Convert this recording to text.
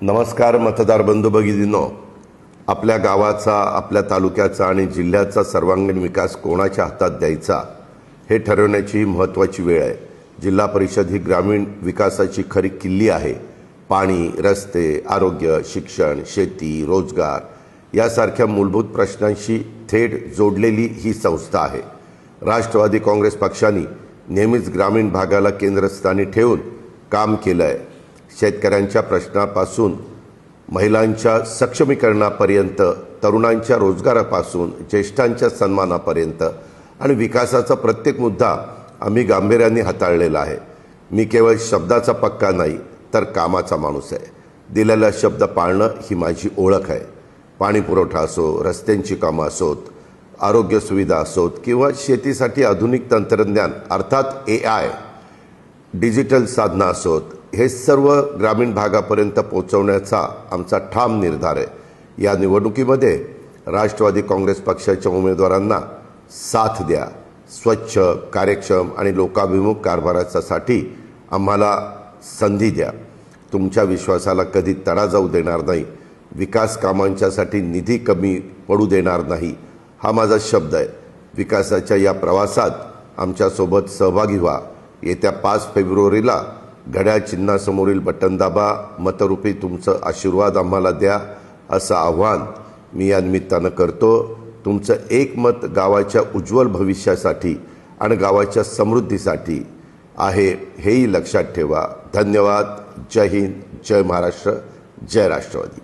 नमस्कार मतदार बंधू भगिनींनो, आपल्या गावाचा, आपल्या तालुक्याचा आणि जिल्ह्याचा सर्वांगीण विकास कोणाच्या हातात द्यायचा हे ठरवण्याची महत्त्वाची वेळ आहे। जिल्हा परिषद ही ग्रामीण विकासाची खरी किल्ली आहे। पाणी, रस्ते, आरोग्य, शिक्षण, शेती, रोजगार यासारख्या मूलभूत प्रश्नांशी थेट जोडलेली ही संस्था आहे। राष्ट्रवादी काँग्रेस पक्षाने नेहमीच ग्रामीण भागाला केंद्रस्थानी ठेवून काम केलं आहे। शेतकऱ्यांच्या प्रश्नापासून महिलांच्या सक्षमीकरणापर्यंत, तरुणांच्या रोजगारापासून ज्येष्ठांच्या सन्मानापर्यंत आणि विकासाचा प्रत्येक मुद्दा आम्ही गांभीर्याने हाताळलेला आहे। मी केवळ शब्दाचा पक्का नाही तर कामाचा माणूस आहे। दिलेला शब्द पाळणं ही माझी ओळख आहे। पाणी पुरवठा असो, रस्त्यांची कामं असोत, आरोग्य सुविधा असोत किंवा शेतीसाठी आधुनिक तंत्रज्ञान अर्थात AI, डिजिटल साधनं असोत, हे सर्व ग्रामीण भागापर्यंत पोहोचवण्याचा आमचा ठाम निर्धार आहे। या निवडणुकीमध्ये राष्ट्रवादी काँग्रेस पक्षाच्या उमेदवारांना साथ द्या। स्वच्छ, कार्यक्षम आणि लोकाभिमुख कारभारासाठी आम्हाला संधी द्या। तुमच्या विश्वासाला कधी तडा जाऊ देणार नाही। विकास कामांच्यासाठी निधी कमी पडू देणार नाही, हा माझा शब्द आहे। विकासाच्या या प्रवासात आमच्यासोबत सहभागी व्हा। येत्या 5 फेब्रुवारीला घड्याळ चिन्हासमोरील बटन दाबा, मतरूपी तुमचं आशीर्वाद आम्हाला द्या, असं आव्हान मी या निमित्तानं करतो। तुमचं एक मत गावाच्या उज्ज्वल भविष्यासाठी आणि गावाच्या समृद्धीसाठी आहे, हेही लक्षात ठेवा। धन्यवाद। जय हिंद, जय महाराष्ट्र, जय राष्ट्रवादी।